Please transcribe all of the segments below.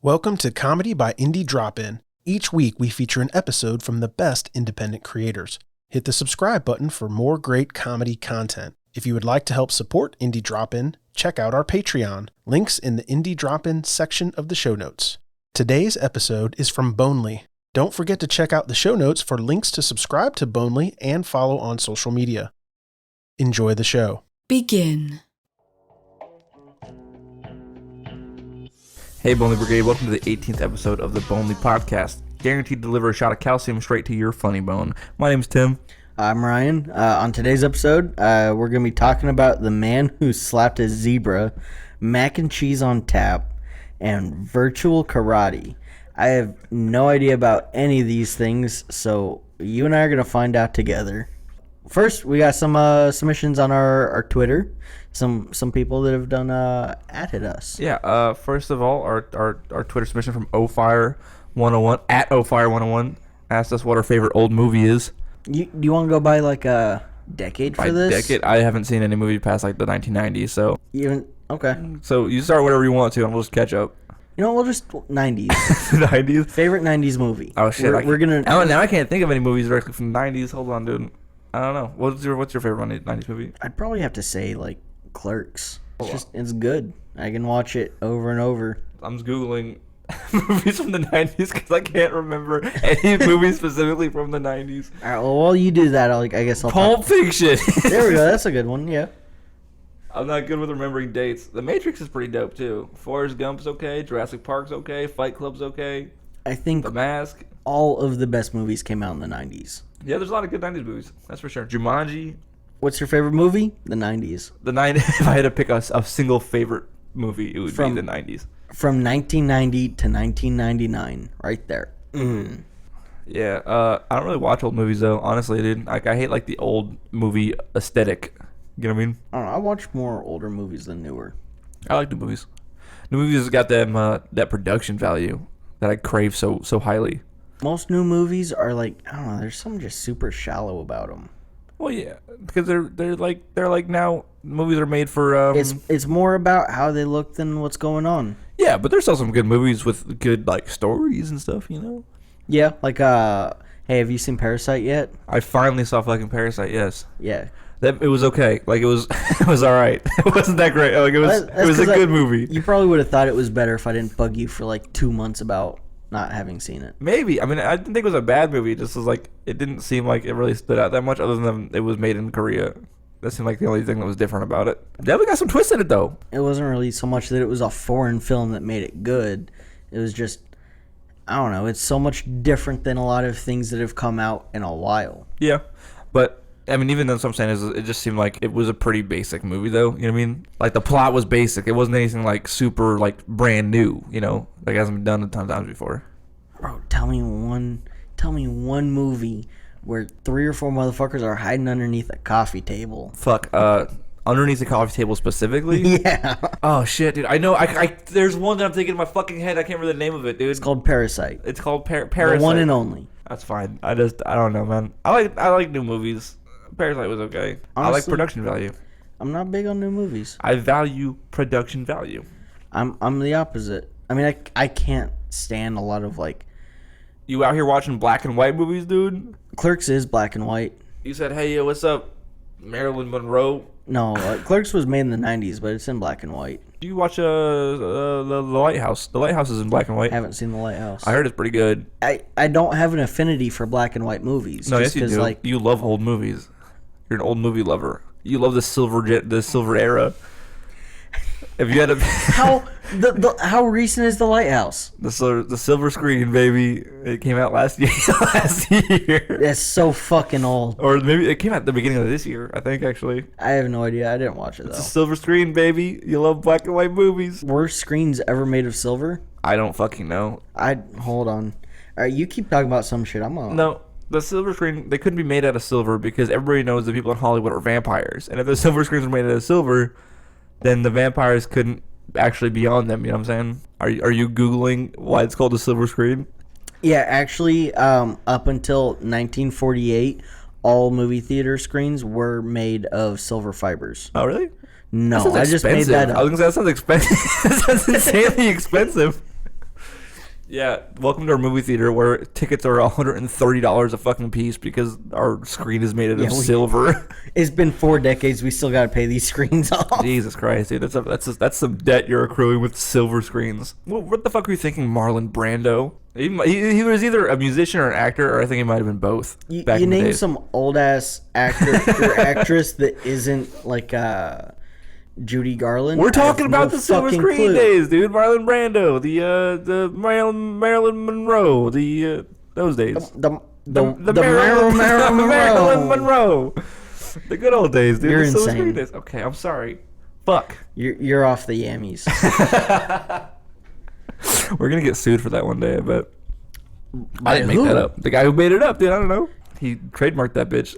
Welcome to Comedy by Indie Drop-In. Each week we feature an episode from the best independent creators. Hit the subscribe button for more great comedy content. If you would like to help support Indie Drop-In, check out our Patreon. Links in the Indie Drop-In section of the show notes. Today's episode is from Bonely. Don't forget to check out the show notes for links to subscribe to Bonely and follow on social media. Enjoy the show. Begin. Hey, Bonely Brigade, welcome to the 18th episode of the Bonely Podcast. Guaranteed to deliver a shot of calcium straight to your funny bone. My name's Tim. I'm Ryan. On today's episode, we're going to be talking about the man who slapped a zebra, mac and cheese on tap, and virtual karate. I have no idea about any of these things, so you and I are going to find out together. First, we got some submissions on our Twitter. Some people that have done added us. Yeah. First of all, our Twitter submission from OFire101 at OFire101 asked us what our favorite old movie is. Do you want to go by like a decade for this? By decade, I haven't seen any movie past like the 1990s. So okay. So you start whatever you want to, and we'll just catch up. You know, we'll just 90s. 90s. Favorite 90s movie. Oh shit! We're gonna. Now I can't think of any movies directly from the 90s. Hold on, dude. I don't know. What's your favorite 90s movie? I'd probably have to say like Clerks. It's good. I can watch it over and over. I'm just Googling movies from the 90s because I can't remember any movies specifically from the 90s. All right, well, while you do that, I guess I'll Pulp Fiction. There we go. That's a good one. Yeah. I'm not good with remembering dates. The Matrix is pretty dope too. Forrest Gump's okay. Jurassic Park's okay. Fight Club's okay. I think The Mask. all of the best movies came out in the 90s. Yeah, there's a lot of good 90s movies. That's for sure. Jumanji. What's your favorite movie? The 90s. The 90s. If I had to pick a single favorite movie, it would be the 90s. From 1990 to 1999, right there. Mm. Yeah, I don't really watch old movies though, honestly, dude. Like I hate like the old movie aesthetic. You know what I mean? I don't know. I watch more older movies than newer. I like new movies. New movies got them that production value that I crave so highly. Most new movies are like, I don't know. There's something just super shallow about them. Well, yeah, because they're like now movies are made for. It's more about how they look than what's going on. Yeah, but there's still some good movies with good like stories and stuff, you know. Yeah, like hey, have you seen Parasite yet? I finally saw fucking Parasite. Yes. Yeah. It was okay. Like it was all right. It wasn't that great. Like it was a good movie. You probably would have thought it was better if I didn't bug you for like 2 months about not having seen it. Maybe. I mean, I didn't think it was a bad movie. It just was like it didn't seem like it really stood out that much, other than it was made in Korea. That seemed like the only thing that was different about it. Definitely got some twists in it though. It wasn't really so much that it was a foreign film that made it good. It was just, I don't know. It's so much different than a lot of things that have come out in a while. Yeah, but. I mean, even though what I'm saying is it just seemed like it was a pretty basic movie, though. You know what I mean? Like, the plot was basic. It wasn't anything, like, super, like, brand new, you know? Like, it hasn't been done a ton of times before. Bro, tell me one movie where 3 or 4 motherfuckers are hiding underneath a coffee table. Fuck, underneath the coffee table specifically? Yeah. Oh, shit, dude. I know. I there's one that I'm thinking in my fucking head. I can't remember the name of it, dude. It's called Parasite. It's called Parasite. The one and only. That's fine. I don't know, man. I like new movies. Parasite was okay. Honestly, I like production value. I'm not big on new movies. I value production value. I'm the opposite. I mean, I can't stand a lot of like. You out here watching black and white movies, dude? Clerks is black and white. You said, "Hey, yo, what's up, Marilyn Monroe?" No, Clerks was made in the 90s, but it's in black and white. Do you watch the Lighthouse? The Lighthouse is in black and white. I haven't seen The Lighthouse. I heard it's pretty good. I don't have an affinity for black and white movies. No, yes, you do. Like, you love old movies. You're an old movie lover. You love the silver era. If you had a how recent is The Lighthouse? the silver screen, baby. It came out last year. That's so fucking old. Or maybe it came out at the beginning of this year. I think actually. I have no idea. I didn't watch it though. It's a silver screen, baby. You love black and white movies. Were screens ever made of silver? I don't fucking know. Hold on. All right, you keep talking about some shit. I'm on. No. The silver screen, they couldn't be made out of silver because everybody knows that people in Hollywood are vampires. And if the silver screens were made out of silver, then the vampires couldn't actually be on them. You know what I'm saying? Are you Googling why it's called a silver screen? Yeah, actually, up until 1948, all movie theater screens were made of silver fibers. Oh, really? No, I just made that up. I was going to say, that sounds expensive. That sounds insanely expensive. Yeah, welcome to our movie theater where tickets are $130 a fucking piece because our screen is made out of silver. It's been 4 decades. We still got to pay these screens off. Jesus Christ, dude. That's some debt you're accruing with silver screens. What the fuck were you thinking, Marlon Brando? He was either a musician or an actor, or I think he might have been both. You name some old-ass actor or actress that isn't like Judy Garland. We're talking about the silver screen days, dude. Marlon Brando, the Marilyn Monroe, those days. The Marilyn Monroe. The good old days, dude. You're the silver insane. screen days. Okay, I'm sorry. Fuck. You're off the yammies. We're gonna get sued for that one day, I bet. I didn't By make that who? up. The guy who made it up, dude. I don't know. He trademarked that bitch.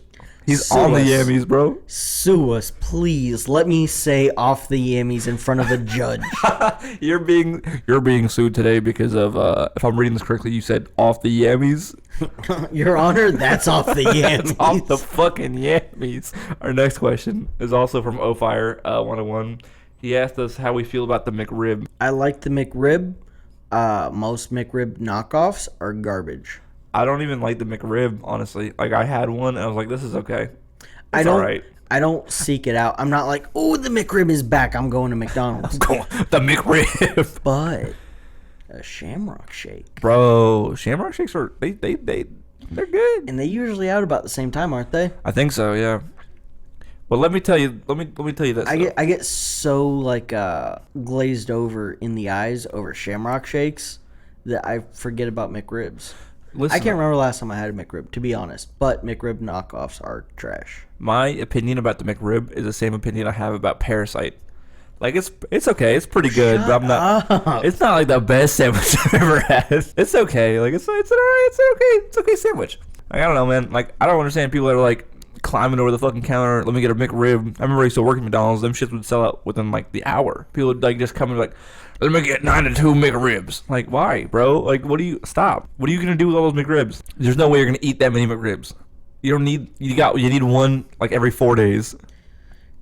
He's Sue on the us. yammies, bro. Sue us, please. Let me say off the yammies in front of a judge. You're being sued today because of if I'm reading this correctly, you said off the yammies. Your Honor, that's off the yammies. It's off the fucking yammies. Our next question is also from Ofire 101. He asked us how we feel about the McRib. I like the McRib. Most McRib knockoffs are garbage. I don't even like the McRib, honestly. Like, I had one, and I was like, this is okay. I all right. I don't seek it out. I'm not like, oh, the McRib is back. I'm going to McDonald's. The McRib. But a Shamrock Shake. Bro, Shamrock Shakes are, they're good. And they usually out about the same time, aren't they? I think so, yeah. But let me tell you this. I get so like glazed over in the eyes over Shamrock Shakes that I forget about McRibs. Listen, I can't remember the last time I had a McRib, to be honest. But McRib knockoffs are trash. my opinion about the McRib is the same opinion I have about Parasite. Like, it's okay, it's pretty good, but I'm not. It's not like the best sandwich I've ever had. It's okay, like it's an okay sandwich. Like, I don't know, man. Like, I don't understand people that are like climbing over the fucking counter. Let me get a McRib. I remember I used to work at McDonald's. Them shits would sell out within like the hour. People would like just come and be like, let me get 92 McRibs. Like, why, bro? Like, what do you stop? What are you gonna do with all those McRibs? There's no way you're gonna eat that many McRibs. You don't need. You need one like every 4 days.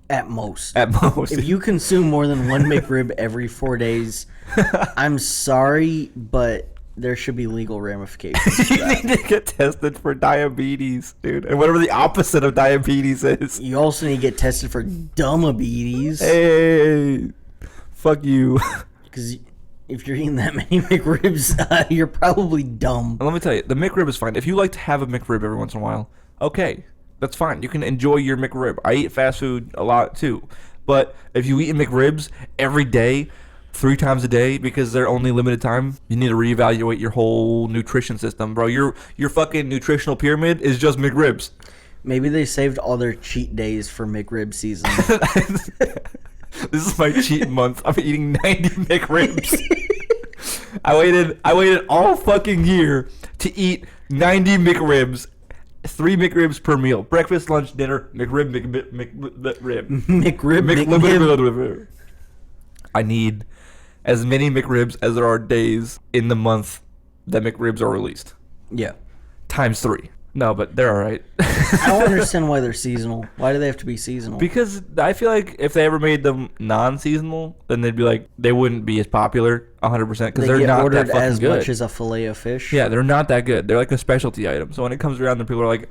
At most. At most. If you consume more than one McRib every 4 days, I'm sorry, but there should be legal ramifications for You that. need to get tested for diabetes, dude, and whatever the opposite of diabetes is. You also need to get tested for dumbabetes. Hey, fuck you. Because if you're eating that many McRibs, you're probably dumb. And let me tell you, the McRib is fine. If you like to have a McRib every once in a while, okay, that's fine. You can enjoy your McRib. I eat fast food a lot too. But if you eat McRibs every day, 3 times a day, because they're only limited time, you need to reevaluate your whole nutrition system, bro. Your fucking nutritional pyramid is just McRibs. Maybe they saved all their cheat days for McRib season. This is my cheat month. I'm eating 90 McRibs. I waited all fucking year to eat 90 McRibs. 3 McRibs per meal. Breakfast, lunch, dinner, McRib, McRib. McRib. I need as many McRibs as there are days in the month that McRibs are released. Yeah. Times 3. No, but they're all right. I don't understand why they're seasonal. Why do they have to be seasonal? Because I feel like if they ever made them non-seasonal, then they'd be like, they wouldn't be as popular 100% because they're get not ordered that fucking as good. much as a fillet of fish. Yeah, they're not that good. They're like a specialty item. So when it comes around, then people are like,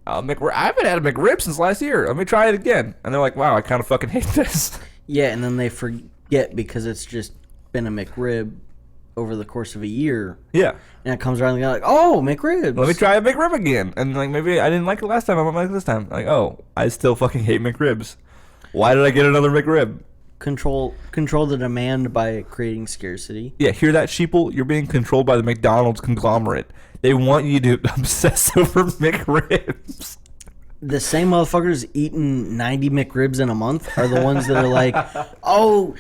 I haven't had a McRib since last year. Let me try it again. And they're like, wow, I kind of fucking hate this. Yeah, and then they forget because it's just been a McRib over the course of a year. Yeah. And it comes around and they're like, oh, McRibs. Let me try a McRib again. And like, maybe I didn't like it last time. I might like it this time. Like, oh, I still fucking hate McRibs. Why did I get another McRib? Control the demand by creating scarcity. Yeah, hear that, sheeple? You're being controlled by the McDonald's conglomerate. They want you to obsess over McRibs. The same motherfuckers eating 90 McRibs in a month are the ones that are like, oh,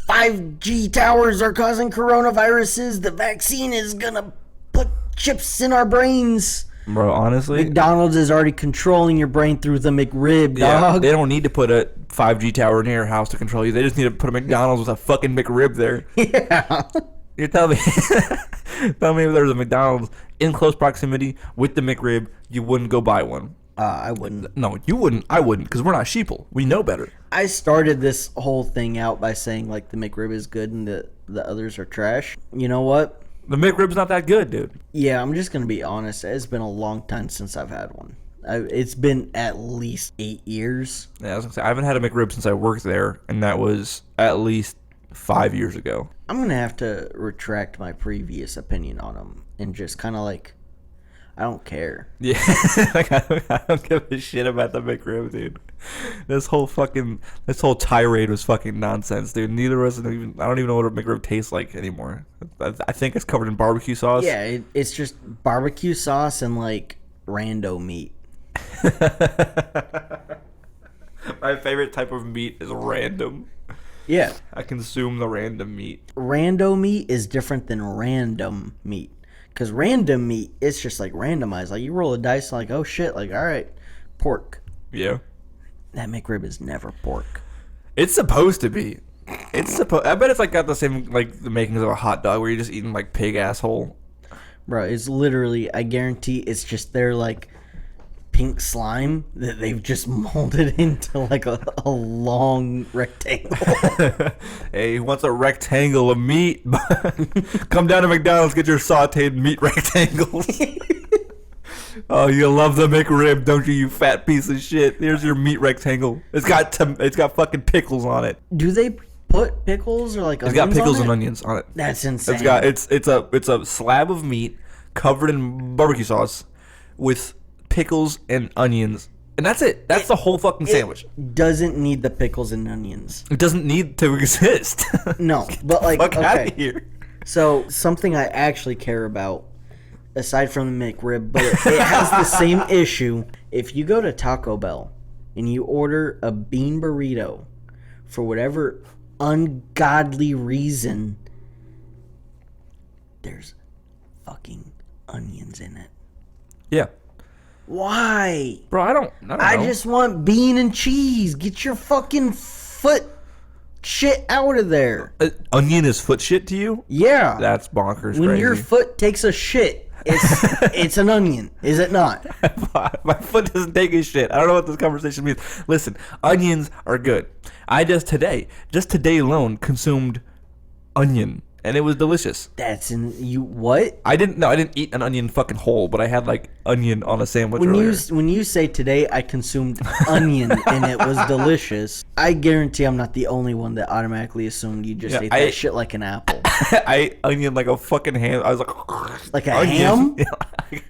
5G towers are causing coronaviruses. The vaccine is going to put chips in our brains. Bro, honestly, McDonald's is already controlling your brain through the McRib, dog. They don't need to put a 5G tower near your house to control you. They just need to put a McDonald's with a fucking McRib there. Yeah. You're telling me, tell me if there was a McDonald's in close proximity with the McRib, you wouldn't go buy one. I wouldn't. No, you wouldn't. I wouldn't, because we're not sheeple. We know better. I started this whole thing out by saying, like, the McRib is good and the others are trash. You know what? The McRib's not that good, dude. Yeah, I'm just gonna be honest. It's been a long time since I've had one. It's been at least 8 years. Yeah, I was gonna say I haven't had a McRib since I worked there, and that was at least 5 years ago. I'm gonna have to retract my previous opinion on them and just kind of like, I don't care. Yeah, like I don't give a shit about the McRib, dude. This whole tirade was fucking nonsense, dude. Neither of us I don't even know what a McRib tastes like anymore. I think it's covered in barbecue sauce. Yeah, it's just barbecue sauce and like rando meat. My favorite type of meat is random. Yeah. I consume the random meat. Rando meat is different than random meat. Because random meat, it's just like randomized. Like you roll a dice, like, oh shit, like, all right, pork. Yeah. That McRib is never pork. It's supposed to be. I bet it's like got the same like the makings of a hot dog where you're just eating like pig asshole. Bro, it's literally, I guarantee it's just their like pink slime that they've just molded into like a long rectangle. Hey, who wants a rectangle of meat? Come down to McDonald's, get your sauteed meat rectangles. Oh, you love the McRib, don't you, you fat piece of shit? Here's your meat rectangle. It's got fucking pickles on it. Do they put pickles or like onions? It's got pickles and onions on it. That's insane. It's a slab of meat covered in barbecue sauce with pickles and onions. And that's it. That's the whole fucking sandwich. It doesn't need the pickles and onions. It doesn't need to exist. No, but like, fuck out okay. of here. So something I actually care about, aside from the McRib, but it has the same issue. If you go to Taco Bell and you order a bean burrito, for whatever ungodly reason, there's fucking onions in it. Yeah. Why? Bro, I don't know. I just want bean and cheese. Get your fucking foot shit out of there. Onion is foot shit to you? Yeah. That's bonkers When crazy. your foot takes a shit, it's an onion, is it not? My foot doesn't take a shit. I don't know what this conversation means. Listen, onions are good. I just today alone consumed onion, and it was delicious. That's in you what? I didn't eat an onion fucking whole, but I had like onion on a sandwich earlier. When you say today I consumed onion and it was delicious, I guarantee I'm not the only one that automatically assumed you just ate that shit like an apple. I ate onion like a fucking ham. I was like a onion. ham?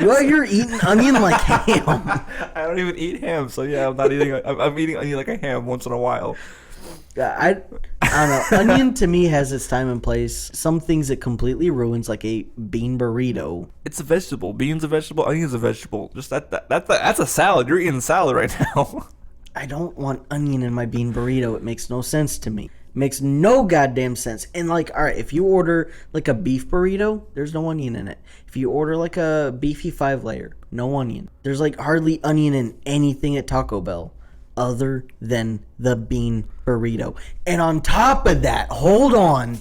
You out here eating onion like ham? I don't even eat ham, so yeah, I'm not eating. I'm eating onion like a ham once in a while. I don't know. Onion to me has its time and place. Some things it completely ruins, like a bean burrito. It's a vegetable. Beans a vegetable. Onion's a vegetable. Just that's a salad. You're eating salad right now. I don't want onion in my bean burrito. It makes no sense to me. Makes no goddamn sense. And like, all right, if you order like a beef burrito, there's no onion in it. If you order like a beefy 5-layer, no onion. There's like hardly onion in anything at Taco Bell other than the bean burrito. And on top of that, hold on.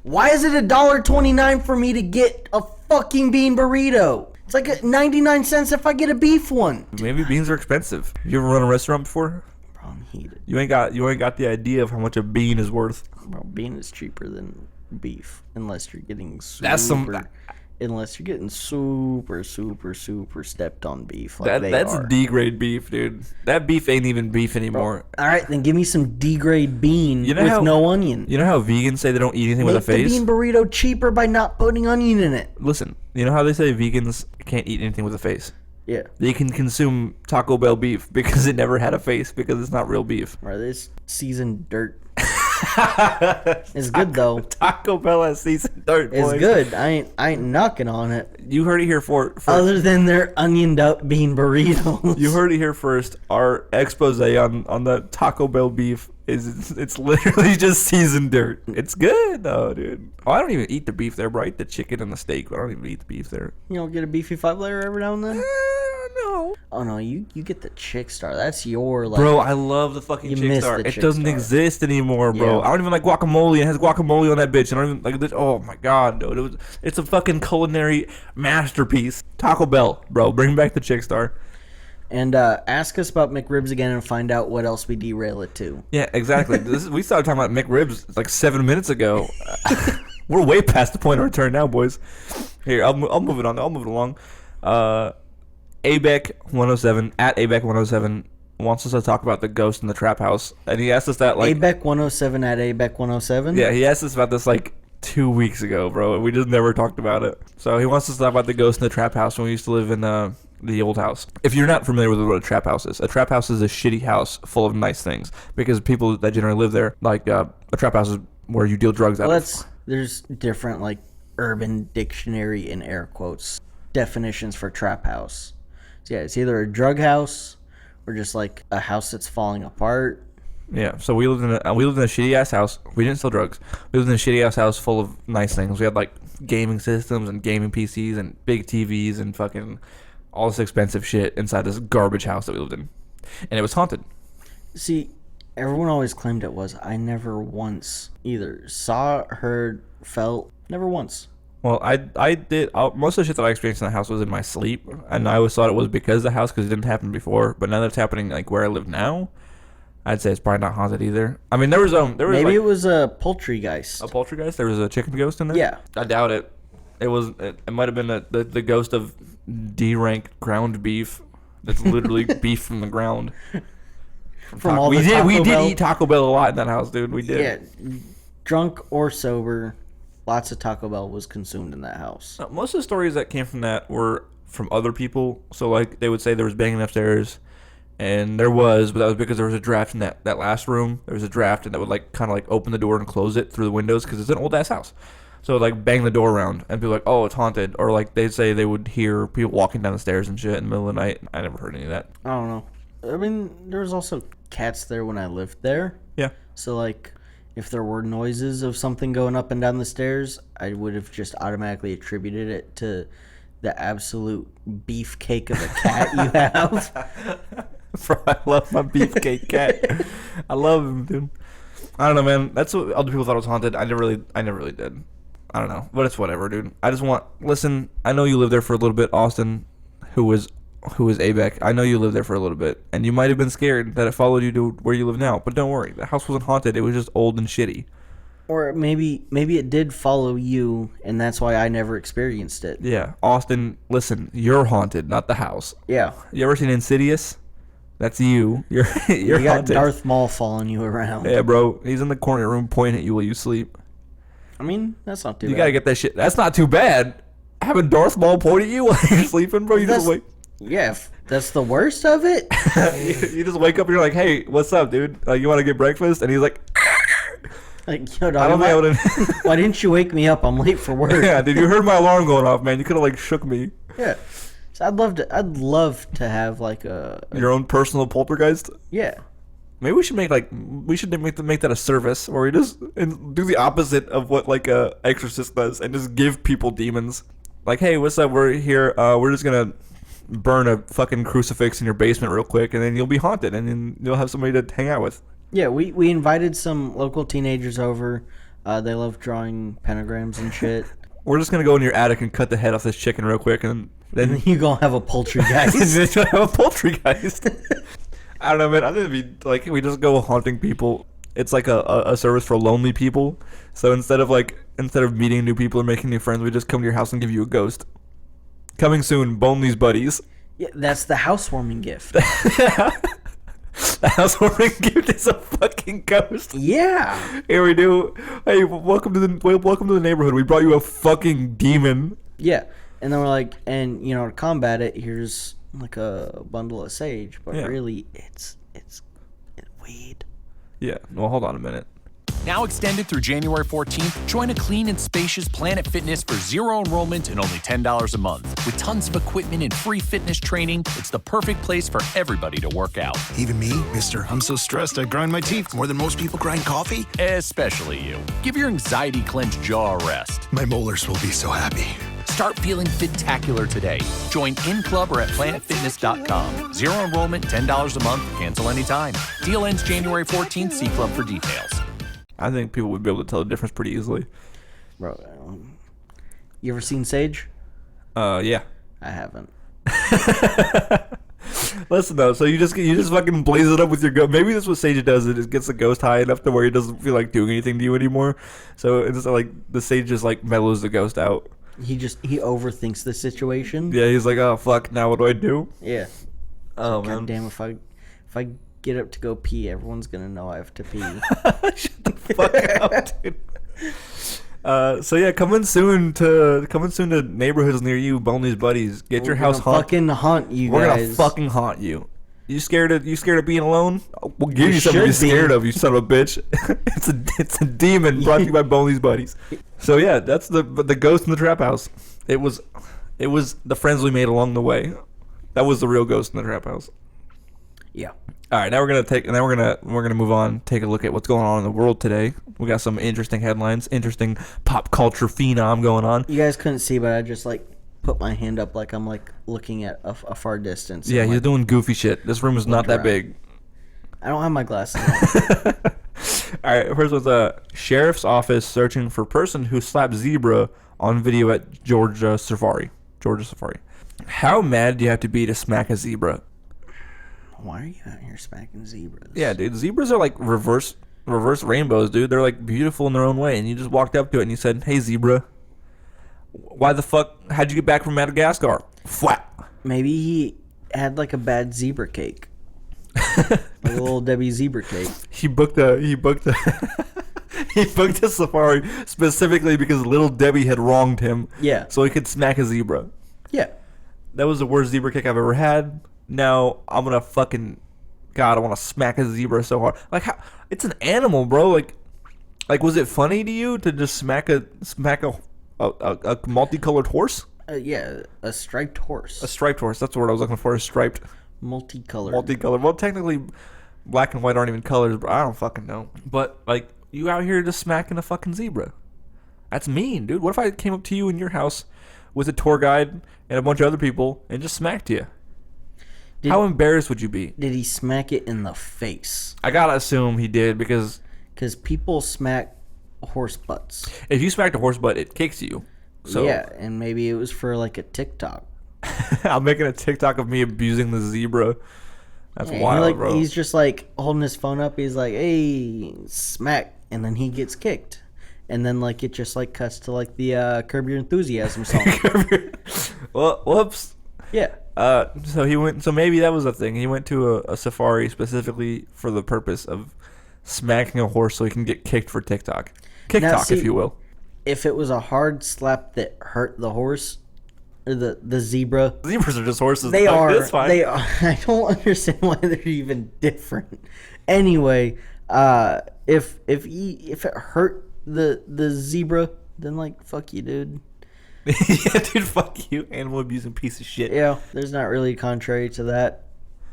Why is it $1.29 for me to get a fucking bean burrito? It's like 99 cents if I get a beef one. Maybe beans are expensive. You ever run a restaurant before? Bro, I'm heated. You ain't got the idea of how much a bean is worth. Bro, bean is cheaper than beef unless you're getting super. Unless you're getting super stepped on beef like that's D-grade beef, dude. That beef ain't even beef anymore. All right, then give me some D-grade bean with no onion. You know how vegans say they don't eat anything with a face? Make the bean burrito cheaper by not putting onion in it. Listen, you know how they say vegans can't eat anything with a face? Yeah. They can consume Taco Bell beef because it never had a face because it's not real beef. Right, this seasoned dirt. It's good though. Taco Bell has seasoned dirt, boys. It's good. I ain't knocking on it. You heard it here first. Other than their onioned up bean burritos. You heard it here first. Our expose on the Taco Bell beef is it's literally just seasoned dirt. It's good though, dude. Oh, I don't even eat the beef there, bro. I eat the chicken and the steak, but I don't even eat the beef there. You don't get a beefy 5-layer every now and then? No. Oh no, you get the Chick Star. That's your like. Bro, I love the fucking Chick Star. It doesn't exist anymore, bro. Yeah. I don't even like guacamole. It has guacamole on that bitch. I don't even like this. Oh my god, dude. It's a fucking culinary masterpiece. Taco Bell, bro. Bring back the Chick Star. And ask us about McRibs again and find out what else we derail it to. Yeah, exactly. We started talking about McRibs like 7 minutes ago. We're way past the point of return now, boys. Here, I'll move it on. I'll move it along. ABEC 107 at ABEC 107 wants us to talk about the ghost in the trap house, and he asked us that like ABEC 107 at ABEC 107. Yeah, he asked us about this like 2 weeks ago, bro. We just never talked about it. So he wants us to talk about the ghost in the trap house when we used to live in the old house. If you're not familiar with what a trap house is a shitty house full of nice things because people that generally live there, like a trap house is where you deal drugs out of. There's different like Urban Dictionary in air quotes definitions for trap house. So yeah, it's either a drug house or just like a house that's falling apart. Yeah, so we lived in a shitty ass house. We didn't sell drugs. We lived in a shitty ass house full of nice things. We had like gaming systems and gaming PCs and big TVs and fucking all this expensive shit inside this garbage house that we lived in, and it was haunted. See, everyone always claimed it was. I never once either saw, heard, felt. Never once. Well, I did. Most of the shit that I experienced in the house was in my sleep, and I always thought it was because of the house because it didn't happen before. But now that it's happening like where I live now, I'd say it's probably not haunted either. I mean, there was maybe like, it was a poultrygeist. A poultrygeist? There was a chicken ghost in there? Yeah. I doubt it. It might have been the ghost of D-rank ground beef. That's literally beef from the ground. We did eat Taco Bell a lot in that house, dude. We did. Yeah, drunk or sober, lots of Taco Bell was consumed in that house. Most of the stories that came from that were from other people. So like they would say there was banging upstairs. And there was, but that was because there was a draft in that last room. There was a draft, and that would like kind of like open the door and close it through the windows because it's an old ass house. So like bang the door around, and people like, oh, it's haunted, or like they'd say they would hear people walking down the stairs and shit in the middle of the night. I never heard any of that. I don't know. I mean, there was also cats there when I lived there. Yeah. So like, if there were noises of something going up and down the stairs, I would have just automatically attributed it to the absolute beefcake of a cat you have. Bro, I love my beefcake cat. I love him, dude. I don't know, man. That's what other people thought was haunted. I never really did. I don't know, but it's whatever, dude. Listen, I know you lived there for a little bit, Austin, who is ABEC. I know you lived there for a little bit, and you might have been scared that it followed you to where you live now. But don't worry, the house wasn't haunted. It was just old and shitty. Or maybe it did follow you, and that's why I never experienced it. Yeah, Austin, listen, you're haunted, not the house. Yeah. You ever seen Insidious? That's you. You're you got haunted. Darth Maul following you around. Yeah, bro. He's in the corner room pointing at you while you sleep. I mean, that's not too bad. You gotta get that shit. That's not too bad. Having Darth Maul point at you while you're sleeping, bro. You just wake. Yeah, if that's the worst of it. You just wake up and you're like, hey, what's up, dude? Like, you want to get breakfast? And he's like, yo, dog, why didn't you wake me up? I'm late for work. Yeah, dude, you heard my alarm going off, man. You could have like shook me. Yeah. So I'd love to have like your own personal poltergeist. Yeah. Maybe we should make that a service where we just do the opposite of what like a exorcist does and just give people demons. Like, hey, what's up? We're here. We're just gonna burn a fucking crucifix in your basement real quick, and then you'll be haunted, and then you'll have somebody to hang out with. Yeah, we invited some local teenagers over. They love drawing pentagrams and shit. We're just gonna go in your attic and cut the head off this chicken real quick, and then you gonna have a poltergeist. You're gonna have a poltergeist. I don't know, man. I think it'd be like we just go haunting people. It's like a service for lonely people. So instead of meeting new people or making new friends, we just come to your house and give you a ghost. Coming soon, Bonely's buddies. Yeah, that's the housewarming gift. The housewarming gift is a fucking ghost. Yeah. Here we do. Hey, welcome to the neighborhood. We brought you a fucking demon. Yeah, and then we're like, and to combat it, here's like a bundle of sage, but really, it's weed. Yeah. Well, hold on a minute. Now extended through January 14th, join a clean and spacious Planet Fitness for zero enrollment and only $10 a month. With tons of equipment and free fitness training, it's the perfect place for everybody to work out. Even me, mister. I'm so stressed I grind my teeth more than most people grind coffee. Especially you. Give your anxiety-clenched jaw a rest. My molars will be so happy. Start feeling fit-tacular today. Join in club or at planetfitness.com. Zero enrollment, $10 a month, cancel anytime. Deal ends January 14th. See club for details. I think people would be able to tell the difference pretty easily. Bro, you ever seen Sage? Yeah. I haven't. Listen though, so you just fucking blaze it up with your ghost. Maybe that's what Sage does. It just gets the ghost high enough to where he doesn't feel like doing anything to you anymore. So it's like the Sage just like mellows the ghost out. He overthinks the situation. Yeah, he's like, oh fuck, now what do I do? Yeah. Oh God man. damn, if I get up to go pee, everyone's gonna know I have to pee. Shut the fuck up, dude. So yeah, coming soon to neighborhoods near you, Bonely's buddies. Get your house haunted. Fucking haunt you We're guys. gonna fucking haunt you. You scared of being alone? We'll give you something to be scared of, you son of a bitch. it's a demon brought to you by Bonely's buddies. So yeah, that's the ghost in the trap house. It was the friends we made along the way. That was the real ghost in the trap house. Yeah. All right, now we're gonna move on. Take a look at what's going on in the world today. We got some interesting headlines, interesting pop culture phenom going on. You guys couldn't see, but I just like put my hand up like I'm like looking at a far distance. Yeah, I'm, he's like, doing goofy shit. This room is not that big. I don't have my glasses on. All right, first was a sheriff's office searching for person who slapped zebra on video at Georgia Safari. How mad do you have to be to smack a zebra? Why are you out here smacking zebras? Yeah, dude, zebras are like reverse rainbows, dude. They're like beautiful in their own way, and you just walked up to it and you said, "Hey, zebra, why the fuck? How'd you get back from Madagascar?" Flat. Maybe he had like a bad zebra cake, like a little Debbie zebra cake. He booked a he booked a safari specifically because Little Debbie had wronged him. Yeah. So he could smack a zebra. Yeah. That was the worst zebra cake I've ever had. Now I'm gonna fucking God, I want to smack a zebra so hard. Like how? It's an animal, bro. Like was it funny to you to just smack a multicolored horse? Yeah, a striped horse. A striped horse. That's the word I was looking for. Is striped. Multicolored. Well, technically, black and white aren't even colors, but I don't fucking know. But like, you out here just smacking a fucking zebra? That's mean, dude. What if I came up to you in your house with a tour guide and a bunch of other people and just smacked you? How embarrassed would you be? Did he smack it in the face? I gotta assume he did because people smack horse butts. if you smacked a horse butt, it kicks you. So Yeah, and maybe it was for like a TikTok. I'm making a TikTok of me abusing the zebra. That's wild, bro. He's just like holding his phone up. He's like, "Hey, smack," and then he gets kicked. And then like it just like cuts to like the Curb Your Enthusiasm song. Well, whoops. Yeah. So he went. So maybe that was the thing. He went to a safari specifically for the purpose of smacking a horse so he can get kicked for TikTok. TikTok, if you will. If it was a hard slap that hurt the horse or the zebra, Zebras are just horses. they are. That's fine. They are. I don't understand why they're even different. Anyway, if it hurt the zebra, then like fuck you, dude. Yeah, dude, fuck you, animal abusing piece of shit. Yeah, there's not really contrary to that.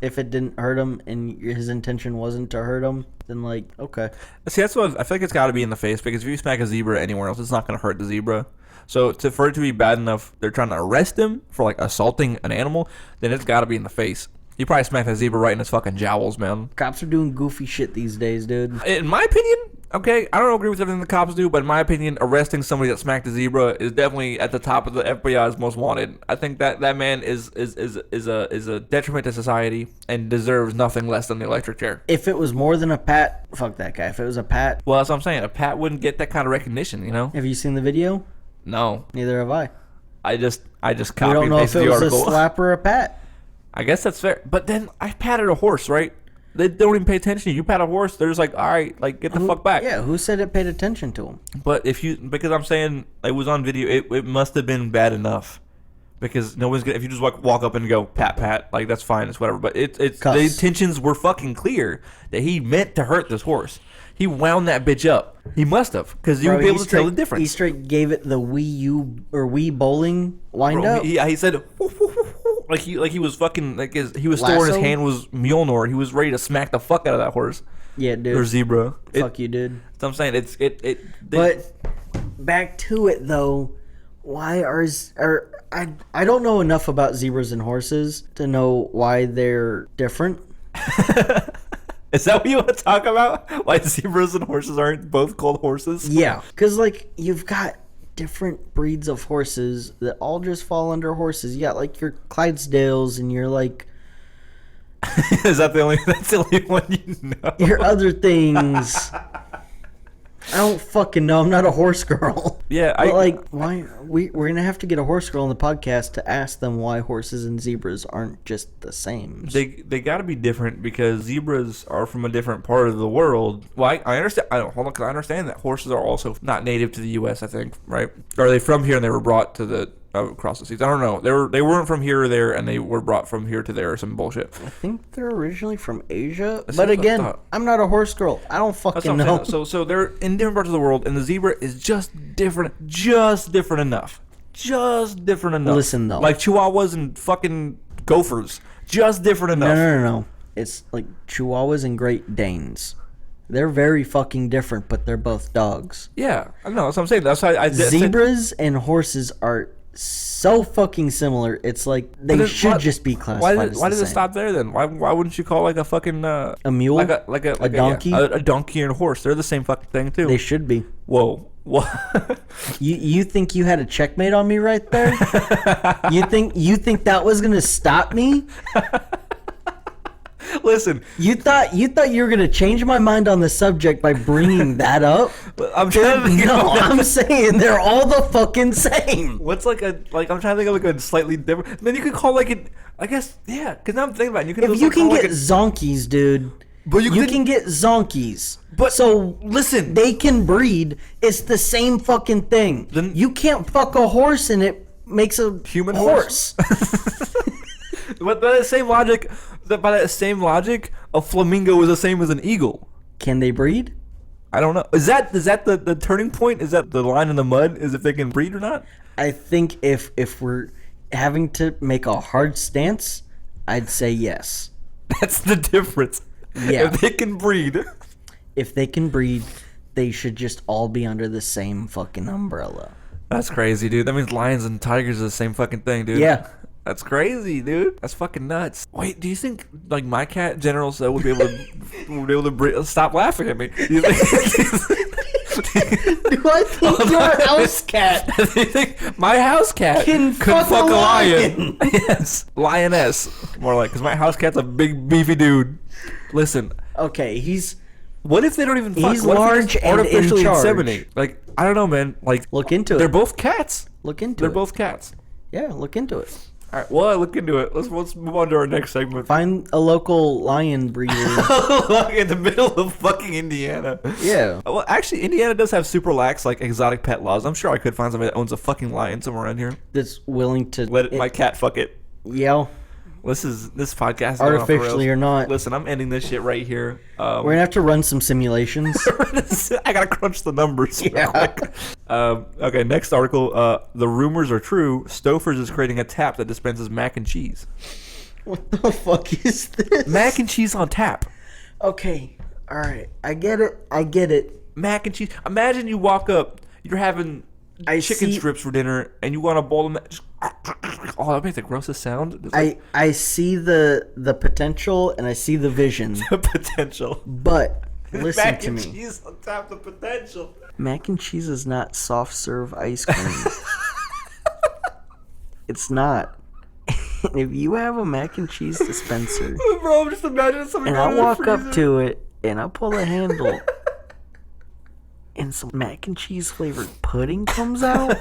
If it didn't hurt him and his intention wasn't to hurt him, then like, okay. See, that's what I feel like it's got to be in the face because if you smack a zebra anywhere else, it's not going to hurt the zebra. So for it to be bad enough, they're trying to arrest him for like assaulting an animal, then it's got to be in the face. He probably smacked that zebra right in his fucking jowls, man. Cops are doing goofy shit these days, dude. In my opinion, okay, I don't agree with everything the cops do, but in my opinion, arresting somebody that smacked a zebra is definitely at the top of the FBI's most wanted. I think that man is a detriment to society and deserves nothing less than the electric chair. If it was more than a pat, fuck that guy. If it was a pat, Well, that's what I'm saying. A pat wouldn't get that kind of recognition, you know? have you seen the video? No, Neither have I. I just We copy don't and know if pasted it the was a article. slap or a pat. I guess that's fair. But then I patted a horse, right? They don't even pay attention to you. You pat a horse, they're just like, all right, like get the fuck back. Yeah, who said it paid attention to him? But because I'm saying it was on video, it must have been bad enough. Because no one's gonna, if you just walk up and go pat, like that's fine, it's whatever. But it's Cuss. the intentions were fucking clear that he meant to hurt this horse. He wound that bitch up. He must have, because you would be able to tell the difference. He straight gave it the Wii bowling wind up. He said like he was fucking like he was storing his Lasso? hand was Mjolnir. He was ready to smack the fuck out of that horse Yeah, dude. or zebra. Fuck you, dude. So I'm saying But back to it though, why I don't know enough about zebras and horses to know why they're different. Is that what you want to talk about? Why zebras and horses aren't both called horses? Yeah, because like you've got different breeds of horses that all just fall under horses. You got like your Clydesdales and your like Is that the only? That's the only one you know. Your other things, I don't fucking know. I'm not a horse girl. Yeah, but why we're gonna have to get a horse girl on the podcast to ask them why horses and zebras aren't just the same. They got to be different because zebras are from a different part of the world. Well, I understand. Cause I understand that horses are also not native to the U.S. I think, right? Or are they from here and they were brought to the across the seas? I don't know. They weren't from here or there, and they were brought from here to there or some bullshit. I think they're originally from Asia, but again, I'm not a horse girl. I don't fucking know. So they're in different parts of the world, and the zebra is just different enough. Listen though, like Chihuahuas and fucking gophers, just different enough. No. It's like Chihuahuas and Great Danes. They're very fucking different, but they're both dogs. Yeah, I know. That's what I'm saying. That's why Zebras and horses are so fucking similar. It's like they should just be classified. Why does it stop there then? Why wouldn't you call like a fucking a mule, like a donkey, a donkey and a horse? They're the same fucking thing too. They should be. Whoa. What? You think you had a checkmate on me right there? you think that was gonna stop me? Listen, you thought you were gonna change my mind on the subject by bringing that up? I'm trying to I'm saying they're all the fucking same. What's I'm trying to think of like a slightly different. Then you could call like it. I guess yeah. Because now I'm thinking about it. If you can get zonkies, dude. But you can get zonkies. But so listen, they can breed. It's the same fucking thing. Then you can't fuck a horse and it makes a human horse. But by that same logic, a flamingo is the same as an eagle. Can they breed? I don't know. Is that the turning point? Is that the line in the mud? Is if they can breed or not? I think if we're having to make a hard stance, I'd say yes. That's the difference. Yeah. If they can breed. If they can breed, they should just all be under the same fucking umbrella. That's crazy, dude. That means lions and tigers are the same fucking thing, dude. Yeah. That's crazy, dude. That's fucking nuts. Wait, do you think like my cat, General So, would be able to stop laughing at me? Do you think? Do I think your house cat? Do you think my house cat can fuck a lion? Yes, lioness. More like, because my house cat's a big beefy dude. Listen. Okay, What if they don't even fuck? He's large and artificially in charge. inseminate? Like, I don't know, man. Like, look into it. They're both cats. They're both cats. Yeah, look into it. All right, well, I look into it. Let's move on to our next segment. Find a local lion breeder. In the middle of fucking Indiana. Yeah. Well, actually, Indiana does have super lax, like, exotic pet laws. I'm sure I could find somebody that owns a fucking lion somewhere around here. That's willing to Let my cat fuck it. Yeah. This podcast is artificially or not. Listen, I'm ending this shit right here. We're gonna have to run some simulations. I gotta crunch the numbers. Yeah. Okay, next article. The rumors are true. Stouffer's is creating a tap that dispenses mac and cheese. What the fuck is this? Mac and cheese on tap. Okay. All right. I get it. Mac and cheese. Imagine you walk up. You're having chicken strips for dinner, and you want a bowl of oh, that makes the grossest sound. I see the potential and I see the vision. The potential. But listen mac to and me. Cheese on top the potential. Mac and cheese is not soft serve ice cream. It's not. If you have a mac and cheese dispenser, bro, just imagine something. And I walk up to it and I pull the handle. And some mac and cheese flavored pudding comes out.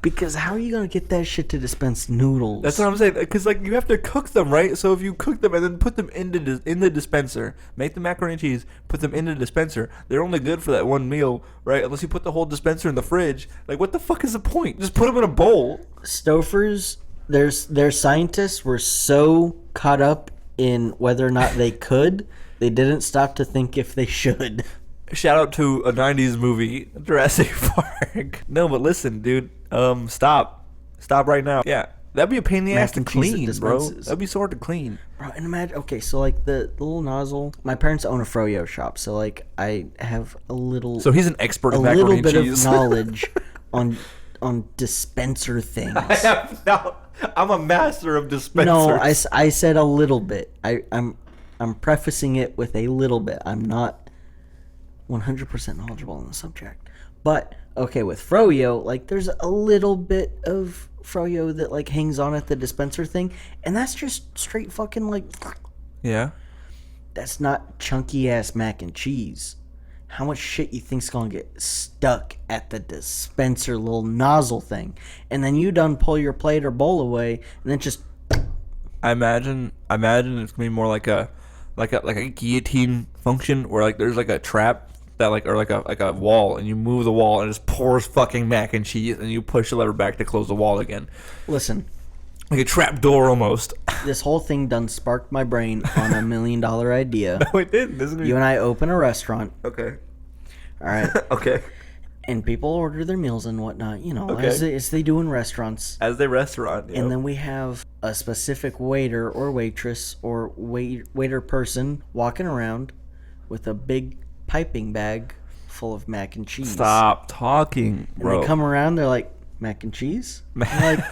Because how are you gonna get that shit to dispense noodles? That's what I'm saying. Because like you have to cook them, right? So if you cook them and then put them in the dispenser, make the macaroni and cheese, put them in the dispenser. They're only good for that one meal, right? Unless you put the whole dispenser in the fridge. Like what the fuck is the point? Just put them in a bowl. Stouffer's, their scientists were so caught up in whether or not they could, they didn't stop to think if they should. Shout out to a 90s movie, Jurassic Park. No, but listen, dude. Stop right now. Yeah, that'd be a pain in the ass to clean, bro. That'd be so hard to clean. Bro, and imagine, okay, so like the little nozzle. My parents own a froyo shop, so like I have a little. So he's an expert in macaroni and cheese. A little bit of knowledge on dispenser things. I'm a master of dispensers. No, I said a little bit. I'm prefacing it with a little bit. I'm not 100% knowledgeable on the subject. But okay, with froyo, like there's a little bit of froyo that like hangs on at the dispenser thing, and that's just straight fucking like Yeah. That's not chunky ass mac and cheese. How much shit you think's gonna get stuck at the dispenser little nozzle thing, and then you done pull your plate or bowl away, and then just. I imagine it's gonna be more like a guillotine function where like there's like a trap that like or like a wall, and you move the wall and it just pours fucking mac and cheese, and you push the lever back to close the wall again. Listen, like a trap door almost. This whole thing done sparked my brain on $1 million idea. No, it didn't. Isn't it? You and I open a restaurant. Okay. All right. Okay. And people order their meals and whatnot, Okay. as they do in restaurants. As they restaurant. Yep. And then we have a specific waiter or waitress or waiter person walking around with a big piping bag full of mac and cheese. Stop talking, bro. And they come around, they're like, mac and cheese? I'm like,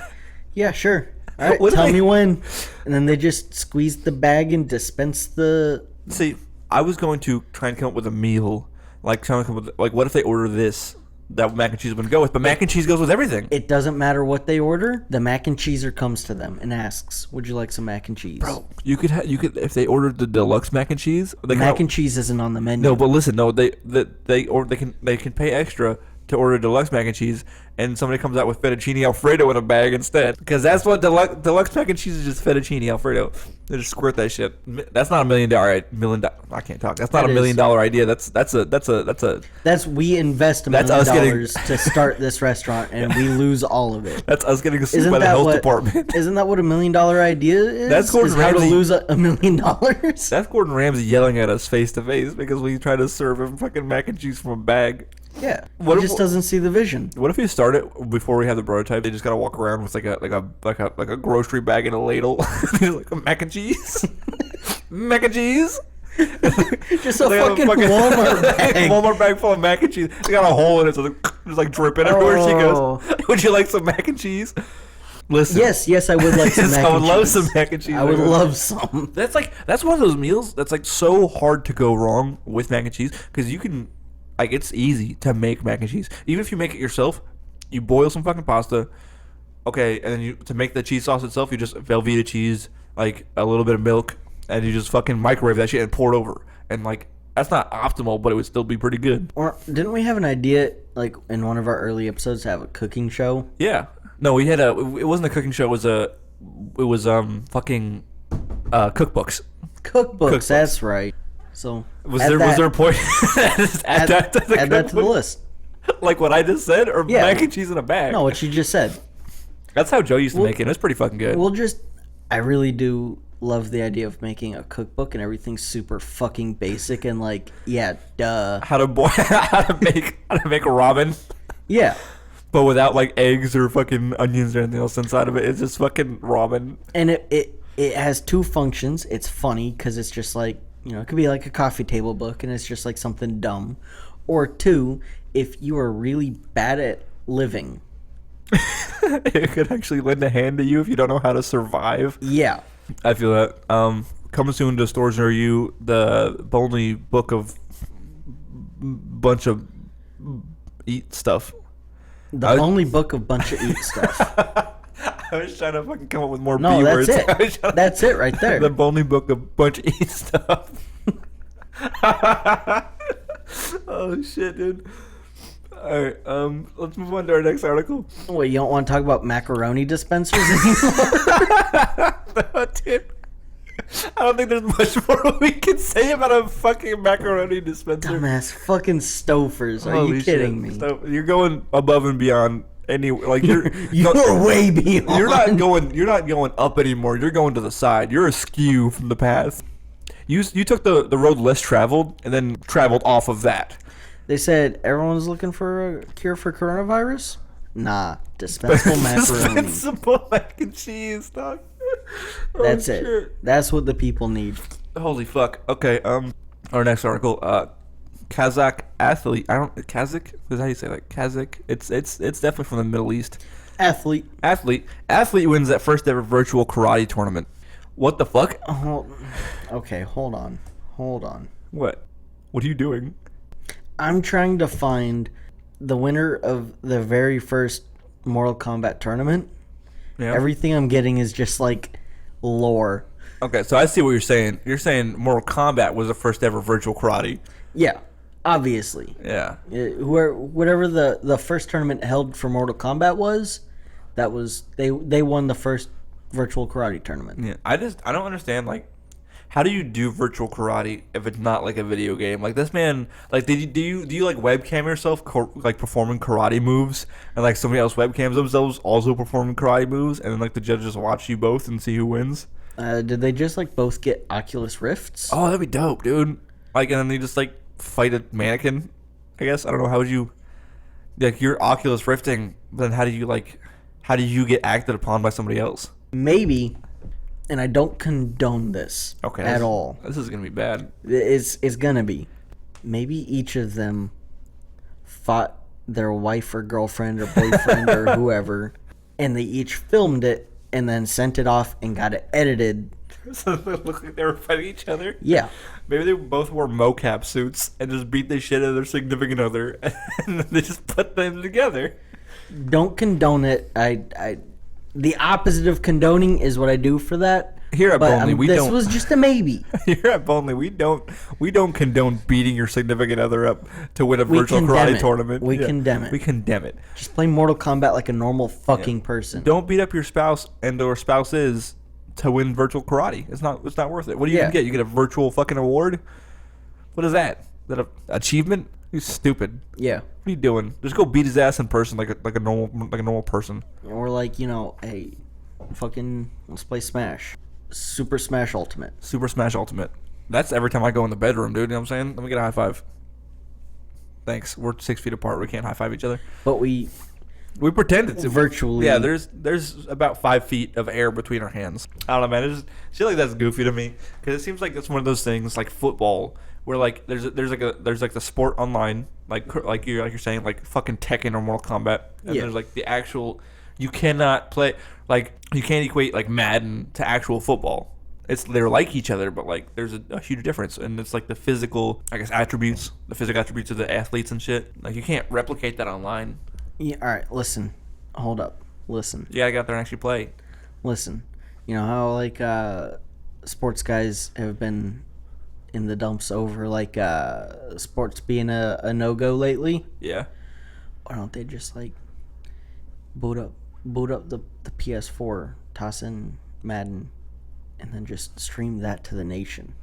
yeah, sure. All right, What tell do me when. And then they just squeeze the bag and dispense the... See, I was going to try and come up with a meal. Like, trying to come up with, like, what if they order this? That mac and cheese wouldn't go with, but mac and cheese goes with everything. It doesn't matter what they order. The mac and cheeser comes to them and asks, "Would you like some mac and cheese?" Bro, you could if they ordered the deluxe mac and cheese. Mac and cheese isn't on the menu. No, but listen, no, they can pay extra to order deluxe mac and cheese, and somebody comes out with fettuccine alfredo in a bag instead, because that's what deluxe mac and cheese is, just fettuccine alfredo. They just squirt that shit. That's not $1 million. I can't talk. That's not That $1 million idea. That's we invest $1 million to start this restaurant, and we lose all of it. That's us getting sued by the health department. Isn't that what $1 million idea is? That's Gordon how to Ramsay. lose $1 million. That's Gordon Ramsay yelling at us face to face because we try to serve him fucking mac and cheese from a bag. Yeah, What he if- just doesn't see the vision. What if you start it before we have the prototype? They just gotta walk around with like a grocery bag and a ladle, like a mac and cheese, mac and cheese. Just a They have fucking Walmart bag. Walmart bag full of mac and cheese. They got a hole in it, so there's like dripping everywhere she goes. Would you like some mac and cheese? Listen. Yes, I would like some Yes, mac I would and love cheese. some mac and cheese. I would love some. That's one of those meals that's like so hard to go wrong with mac and cheese, because you can, like, it's easy to make mac and cheese. Even if you make it yourself, you boil some fucking pasta, okay, and then to make the cheese sauce itself, you just Velveeta cheese, like a little bit of milk, and you just fucking microwave that shit and pour it over. And like, that's not optimal, but it would still be pretty good. Or didn't we have an idea, like in one of our early episodes, to have a cooking show? Yeah. No, we had it wasn't a cooking show. It was fucking cookbooks. Cookbooks, that's right. So Was there a point? add that to the add that to the cookbook? list. Like what I just said, or Yeah. mac and cheese in a bag? No, what you just said. That's how Joe used to make it. It was pretty fucking good. I really do love the idea of making a cookbook and everything's super fucking basic and like, yeah, duh. how to make ramen, Yeah. but without like eggs or fucking onions or anything else inside of it. It's just fucking ramen. And it has two functions. It's funny because it's just like, it could be like a coffee table book and it's just like something dumb. Or two, if you are really bad at living. It could actually lend a hand to you if you don't know how to survive. Yeah. I feel that. Coming soon to stores near you, the Bonely book of bunch of eat stuff. The only book of bunch of eat stuff. I was trying to fucking come up with more No, B that's words. it. That's it right there. The Bonely book of bunch of eat stuff. Oh shit, dude. Alright, let's move on to our next article. Wait, you don't want to talk about macaroni dispensers anymore? No, dude. I don't think there's much more we can say about a fucking macaroni dispenser. Dumbass fucking stofers. Are Holy you kidding shit. me? So you're going above and beyond any like you're way beyond. You're not going up anymore. You're going to the side. You're askew from the path. You took the road less traveled and then traveled off of that. They said everyone's looking for a cure for coronavirus? Nah, dispensable macaroni. Dispensable mac and cheese, dog. Oh, That's shit. it. That's what the people need. Holy fuck. Okay, our next article, Kazakh athlete. Kazakh? Is that how you say that? Kazakh? It's definitely from the Middle East. Athlete. Athlete wins that first ever virtual karate tournament. What the fuck? Okay, hold on. What? What are you doing? I'm trying to find the winner of the very first Mortal Kombat tournament. Yeah. Everything I'm getting is just like lore. Okay, so I see what you're saying. You're saying Mortal Kombat was the first ever virtual karate. Yeah, obviously. Yeah. Whatever the first tournament held for Mortal Kombat was, that was they won the first virtual karate tournament. Yeah. I don't understand, like, how do you do virtual karate if it's not like a video game? Like, this man, like, do you like webcam yourself like performing karate moves, and like somebody else webcams themselves also performing karate moves, and then like the judges watch you both and see who wins? Did they just like both get Oculus Rifts? Oh, that'd be dope, dude. Like, and then they just like fight a mannequin. I guess I don't know, how would you, like, you're Oculus Rifting, but then how do you get acted upon by somebody else? Maybe. And I don't condone this at all. This is going to be bad. It's going to be. Maybe each of them fought their wife or girlfriend or boyfriend or whoever, and they each filmed it and then sent it off and got it edited. So they look like they were fighting each other? Yeah. Maybe they both wore mocap suits and just beat the shit out of their significant other, and then they just put them together. Don't condone it. The opposite of condoning is what I do for that. Here at Bonely, we don't. This was just a maybe. Here at Bonely, we don't condone beating your significant other up to win a virtual karate tournament. We condemn it. We condemn it. Just play Mortal Kombat like a normal fucking person. Don't beat up your spouse and/or spouses to win virtual karate. It's not worth it. What do you even get? You get a virtual fucking award? What is that? Is that an achievement? You're stupid. Yeah. What are you doing? Just go beat his ass in person like a normal person. Or like, hey, fucking let's play Smash. Super Smash Ultimate. Super Smash Ultimate. That's every time I go in the bedroom, dude. You know what I'm saying? Let me get a high five. Thanks. We're 6 feet apart. We can't high five each other. But we pretend it's virtually. Yeah, there's about 5 feet of air between our hands. I don't know, man. I feel like that's goofy to me, because it seems like it's one of those things like football, where like there's like the sport online, like you're saying, like fucking Tekken or Mortal Kombat, and there's like the actual. You cannot play, like, you can't equate like Madden to actual football. They're like each other, but like there's a huge difference, and it's like the physical, I guess, attributes of the athletes and shit. Like, you can't replicate that online. Yeah. All right. Listen. Hold up. Listen. You gotta get out there and actually play. Listen. You know how like sports guys have been in the dumps over like sports being a no-go lately? Yeah. Why don't they just like boot up the PS4, toss in Madden, and then just stream that to the nation?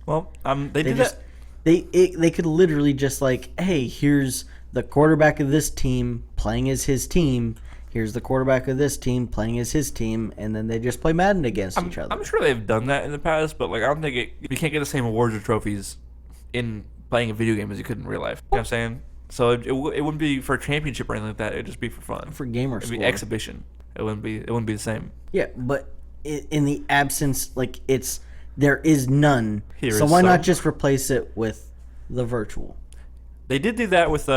Well, they did just, that. They could literally just like, hey, here's the quarterback of this team playing as his team. Here's the quarterback of this team playing as his team, and then they just play Madden against each other. I'm sure they've done that in the past, but like, I don't think you can't get the same awards or trophies in playing a video game as you could in real life. You know what I'm saying? So it wouldn't be for a championship or anything like that. It'd just be for fun. For gamer score. It'd be exhibition. It wouldn't be the same. Yeah, but in the absence, like, there is none. Here so is why some. not just replace it with the virtual? They did do that with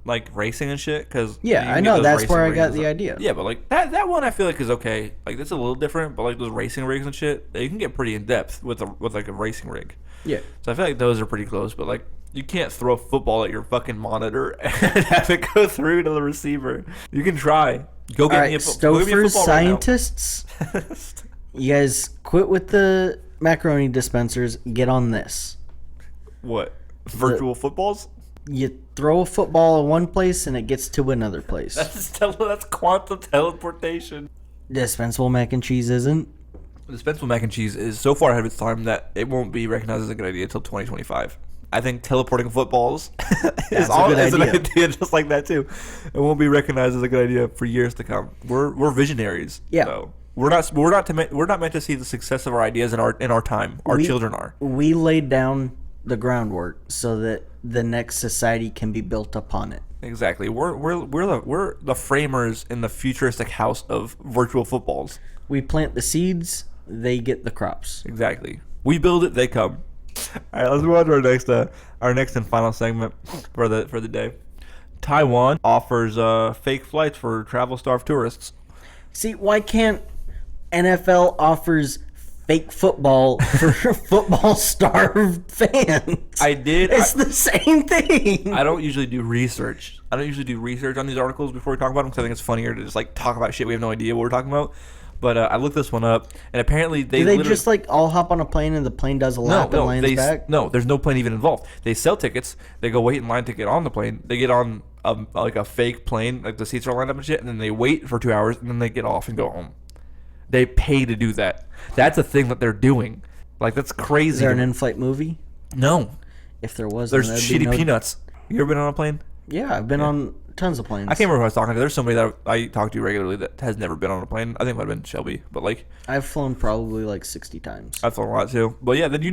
like racing and shit, because yeah, I know, that's where I got the idea. Yeah, but like that one I feel like is okay. Like, that's a little different, but like those racing rigs and shit, they can get pretty in depth with like a racing rig. Yeah. So I feel like those are pretty close, but like, you can't throw a football at your fucking monitor and have it go through to the receiver. You can try. Go get me a football. Stouffer's scientists, you guys quit with the macaroni dispensers. Get on this. What? Virtual footballs? You throw a football in one place and it gets to another place. That's quantum teleportation. Dispensable mac and cheese isn't. Dispensable mac and cheese is so far ahead of its time that it won't be recognized as a good idea until 2025. I think teleporting footballs is an idea just like that too. It won't be recognized as a good idea for years to come. We're visionaries. Yeah. So we're not meant to see the success of our ideas in our time. Our children are. We laid down the groundwork so that the next society can be built upon it. Exactly. We're the framers in the futuristic house of virtual footballs. We plant the seeds, they get the crops. Exactly. We build it, they come. All right, let's move on to our next and final segment for the day. Taiwan offers fake flights for travel-starved tourists. See, why can't NFL offers fake football for football-starved fans? It's the same thing. I don't usually do research. On these articles before we talk about them, because I think it's funnier to just like talk about shit we have no idea what we're talking about. But I looked this one up, and apparently Do they just like all hop on a plane and the plane does a lap and lands back? No, there's no plane even involved. They sell tickets. They go wait in line to get on the plane. They get on like a fake plane, like the seats are lined up and shit, and then they wait for 2 hours, and then they get off and go home. They pay to do that. That's a thing that they're doing. Like, that's crazy. Is there an in-flight movie? No. If there was, there's shitty peanuts. You ever been on a plane? Yeah, I've been on tons of planes. I can't remember who I was talking to. There's somebody that I talk to regularly that has never been on a plane. I think it might have been Shelby, but like I've flown probably like 60 times. I've flown a lot too. But yeah, then you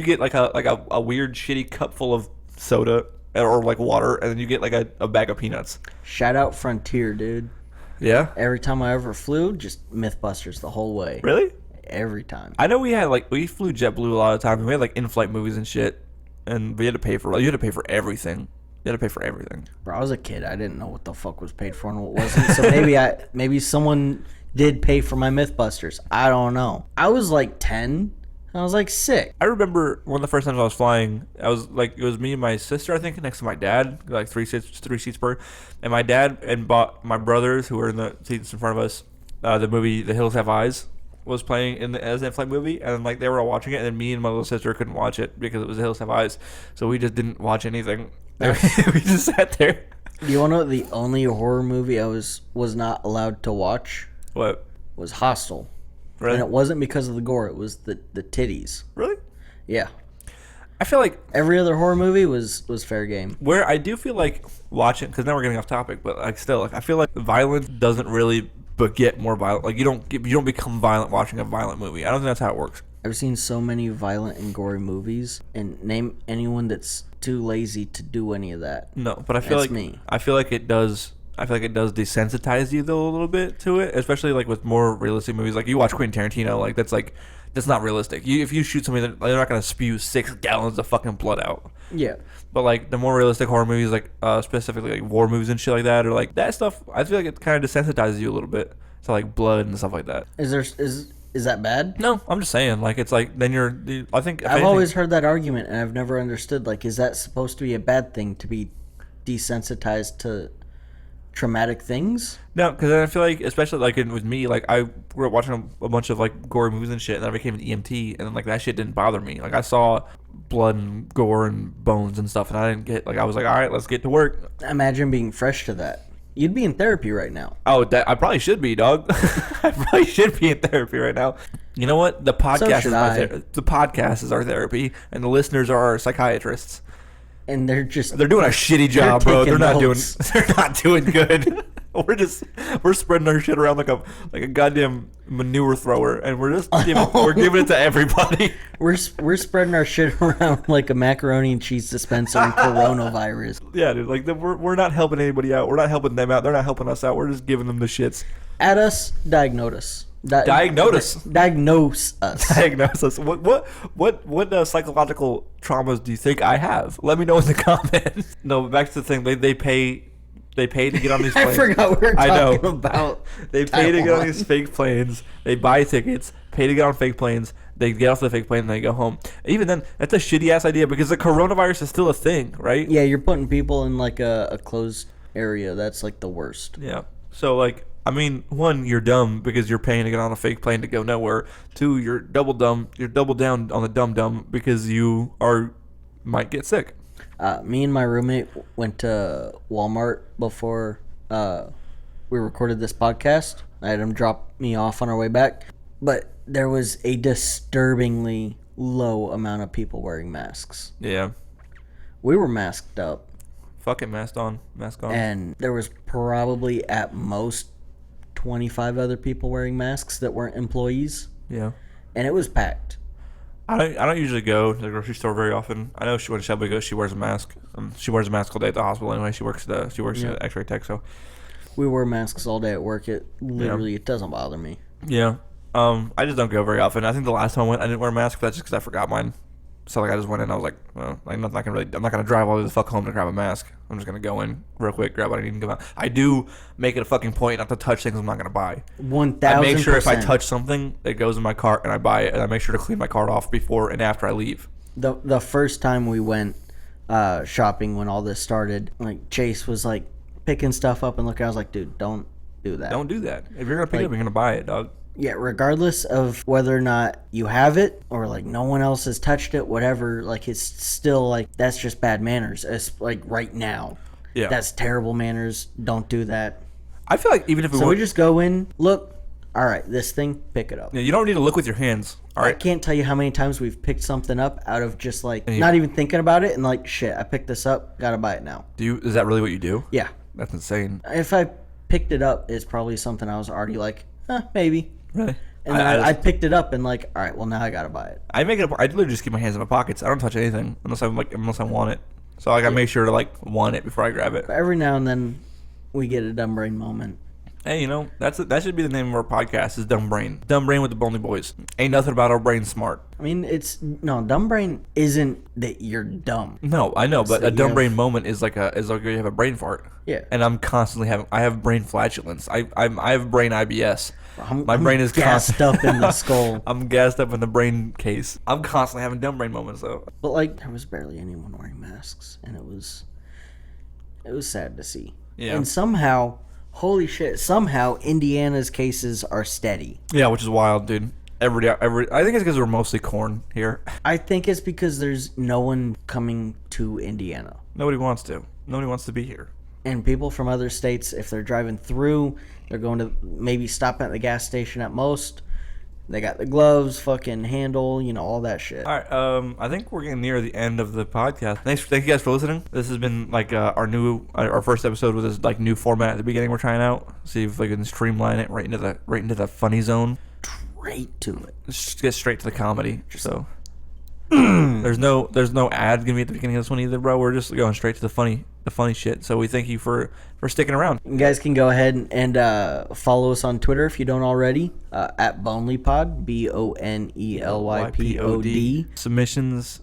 get like a weird shitty cup full of soda or like water, and then you get like a bag of peanuts. Shout out Frontier, dude. Yeah. Every time I ever flew, just Mythbusters the whole way. Really? Every time. I know we flew JetBlue a lot of times. We had like in-flight movies and shit, and you had to pay for everything. You had to pay for everything. Bro, I was a kid. I didn't know what the fuck was paid for and what wasn't. So maybe someone did pay for my Mythbusters. I don't know. I was like 10. I was like sick. I remember one of the first times I was flying, I was like, it was me and my sister, I think, next to my dad, like three seats per. And my dad and my brothers, who were in the seats in front of us, the movie The Hills Have Eyes was playing as an in-flight movie, and like they were all watching it, and then me and my little sister couldn't watch it because it was The Hills Have Eyes, so we just didn't watch anything. We just sat there. Do you want to know the only horror movie I was not allowed to watch? What? Was Hostel. Really? And it wasn't because of the gore. It was the titties. Really? Yeah. I feel like every other horror movie was fair game. Where I do feel like watching, because now we're getting off topic, but like still, like I feel like violence doesn't really get more violent. Like you don't become violent watching a violent movie. I don't think that's how it works. I've seen so many violent and gory movies, and name anyone that's too lazy to do any of that. No, but I feel like it does. I feel like it does desensitize you though a little bit to it, especially like with more realistic movies. Like you watch Quentin Tarantino, like that's not realistic. If you shoot somebody, they're not gonna spew 6 gallons of fucking blood out. Yeah. But like the more realistic horror movies, like specifically like war movies and shit like that, or like that stuff, I feel like it kind of desensitizes you a little bit to like blood and stuff like that. Is that bad? No, I'm just saying. Like it's like then I think I've always heard that argument, and I've never understood. Like, is that supposed to be a bad thing to be desensitized to traumatic things? No, because I feel like, especially like with me, like I grew up watching a bunch of like gory movies and shit, and then I became an EMT, and then like that shit didn't bother me. Like I saw blood and gore and bones and stuff, and I didn't get like I was like, all right, let's get to work. Imagine being fresh to that. You'd be in therapy right now. Oh, I probably should be, dog. I probably should be in therapy right now. You know what? The podcast the podcast is our therapy, and the listeners are our psychiatrists. And they're doing a shitty job, bro. They're not doing good. We're spreading our shit around like a goddamn manure thrower, and we're giving it to everybody. We're spreading our shit around like a macaroni and cheese dispenser and coronavirus. Yeah, dude. Like we're not helping anybody out. We're not helping them out. They're not helping us out. We're just giving them the shits. At us, diagnose us. Diagnose us. What psychological traumas do you think I have? Let me know in the comments. No, back to the thing. They pay to get on these planes. I forgot we were talking about. They pay to get on these fake planes. They buy tickets, pay to get on fake planes. They get off the fake plane and they go home. Even then, that's a shitty ass idea because the coronavirus is still a thing, right? Yeah, you're putting people in like a closed area. That's like the worst. Yeah. So like, I mean, one, you're dumb because you're paying to get on a fake plane to go nowhere. Two, you're double dumb. You're double down on the dumb because you might get sick. Me and my roommate went to Walmart before we recorded this podcast. I had him drop me off on our way back. But there was a disturbingly low amount of people wearing masks. Yeah. We were masked up. Fucking mask on. And there was probably at most 25 other people wearing masks that weren't employees. Yeah. And it was packed. I don't usually go to the grocery store very often. I know when Shelby goes, she wears a mask. She wears a mask all day at the hospital anyway. She works as an X-ray tech, so we wear masks all day at work. It doesn't bother me. Yeah. I just don't go very often. I think the last time I went, I didn't wear a mask. But that's just because I forgot mine. So like I just went in. I was like, well, I'm not gonna drive all the fuck home to grab a mask. I'm just gonna go in real quick, grab what I need, and come out. I do make it a fucking point not to touch things I'm not gonna buy. 1,000%. I make sure if I touch something, it goes in my cart and I buy it, and I make sure to clean my cart off before and after I leave. The first time we went shopping when all this started, like Chase was like picking stuff up and looking. I was like, dude, don't do that. Don't do that. If you're gonna pick it up, you're gonna buy it, dog. Yeah, regardless of whether or not you have it or like no one else has touched it, whatever, like it's still like that's just bad manners. It's like right now. Yeah. That's terrible manners. Don't do that. I feel like even if So we just go in, look, all right, this thing, pick it up. Yeah, you don't need to look with your hands. All I right. can't tell you how many times we've picked something up out of just like not even thinking about it and like, shit, I picked this up, gotta buy it now. Is that really what you do? Yeah. That's insane. If I picked it up, it's probably something I was already like, maybe. Really? And then I picked it up and like, all right, well now I gotta buy it. I literally just keep my hands in my pockets. I don't touch anything unless I want it. So like I make sure to like want it before I grab it. But every now and then we get a dumb brain moment. Hey, that should be the name of our podcast is Dumb Brain. Dumb Brain with the Bonely Boys. Ain't nothing about our brain smart. I mean, dumb brain isn't that you're dumb. No, I know, but that a dumb you brain moment is like you have a brain fart. Yeah. And I'm constantly I have brain flatulence. I have brain IBS. I'm brain is gassed up in the skull. I'm gassed up in the brain case. I'm constantly having dumb brain moments though. But like there was barely anyone wearing masks, and it was sad to see. Yeah. And somehow, holy shit, somehow Indiana's cases are steady. Yeah, which is wild, dude. I think it's because we're mostly corn here. I think it's because there's no one coming to Indiana. Nobody wants to. Nobody wants to be here. And people from other states, if they're driving through, they're going to maybe stop at the gas station at most. They got the gloves, fucking handle, all that shit. All right, I think we're getting near the end of the podcast. Thank you guys for listening. This has been like our first episode with this like new format at the beginning. We're trying out, see if we can streamline it right into the funny zone. Straight to it. Just get straight to the comedy. So there's no ad gonna be at the beginning of this one either, bro. We're just going straight to the funny shit. So we thank you for sticking around. You guys can go ahead and follow us on Twitter if you don't already, at BonelyPod, BONELYPOD. Submissions,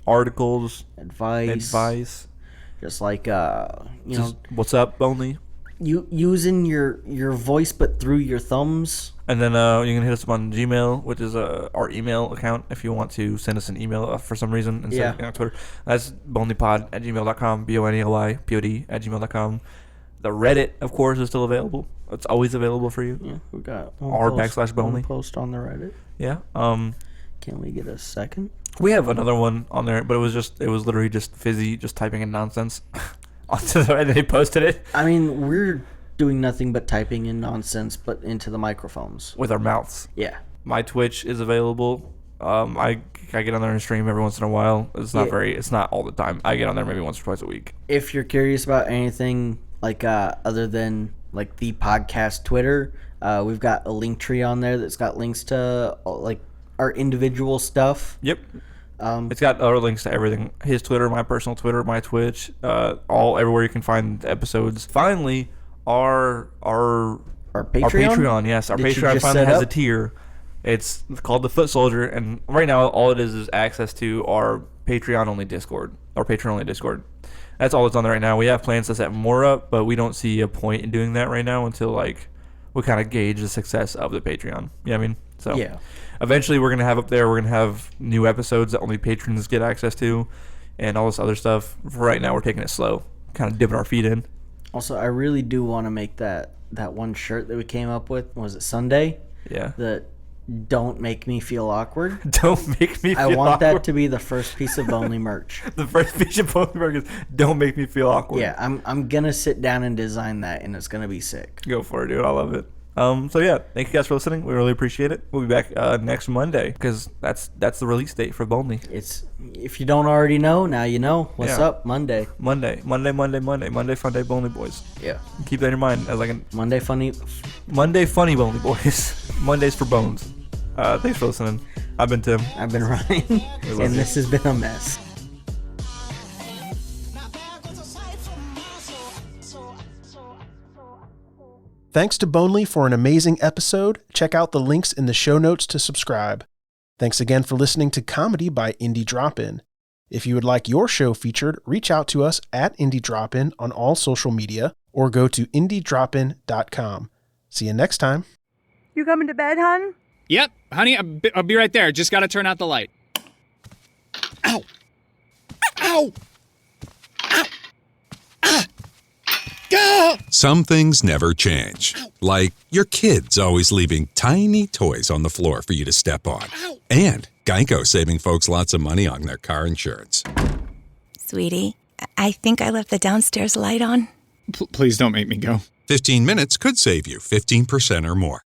articles, advice. Just like what's up, Bonely? You using your voice but through your thumbs. And then you can hit us up on Gmail, which is our email account if you want to send us an email for some reason instead of on Twitter. That's bonelypod@gmail.com, BONELYPOD@gmail.com. The Reddit, of course, is still available. It's always available for you. Yeah, we got r/Bonely. post on the Reddit. Yeah. Can we get a second? We have another one on there, but it was literally just Fizzy just typing in nonsense onto the, and they posted it. I mean, we're doing nothing but typing in nonsense, but into the microphones with our mouths. Yeah. My Twitch is available. I get on there and stream every once in a while. It's not all the time. I get on there maybe once or twice a week. If you're curious about anything like other than like the podcast Twitter, we've got a link tree on there that's got links to like our individual stuff. Yep. It's got other links to everything. His Twitter, my personal Twitter, my Twitch, all everywhere you can find episodes. Finally, our Patreon. Yes, our Patreon finally has a tier. It's called the Foot Soldier, and right now all it is access to our Patreon only Discord, our Patreon only Discord. That's all that's on there right now. We have plans to set more up, but we don't see a point in doing that right now until like we kind of gauge the success of the Patreon. You know what I mean? So yeah. Eventually we're gonna have up there. We're gonna have new episodes that only patrons get access to, and all this other stuff. For right now, we're taking it slow, kind of dipping our feet in. Also, I really do want to make that one shirt that we came up with. Was it Sunday? Yeah. The Don't Make Me Feel Awkward. Don't make me feel awkward. I want awkward. that to be the first piece of Bonely merch. The first piece of Bonely merch is Don't Make Me Feel Awkward. Yeah, I'm gonna sit down and design that, and it's gonna be sick. Go for it, dude. I love it. So yeah, thank you guys for listening. We really appreciate it. We'll be back next Monday because that's the release date for Bonely. It's if you don't already know, now you know. What's up? Monday Fun Day, Bonely Boys. Yeah. Keep that in your mind as like a Monday funny Bonely Boys. Mondays for bones. Thanks for listening. I've been Tim. I've been Ryan, and this has been a mess. Thanks to Bonely for an amazing episode. Check out the links in the show notes to subscribe. Thanks again for listening to Comedy by Indie Drop-In. If you would like your show featured, reach out to us at Indie Drop-In on all social media or go to indiedropin.com. See you next time. You coming to bed, hon? Yep, honey, I'll be right there. Just gotta turn out the light. Ow! Ow! Ow! Ah! Some things never change. Like your kids always leaving tiny toys on the floor for you to step on. And Geico saving folks lots of money on their car insurance. Sweetie, I think I left the downstairs light on. Please don't make me go. 15 minutes could save you 15% or more.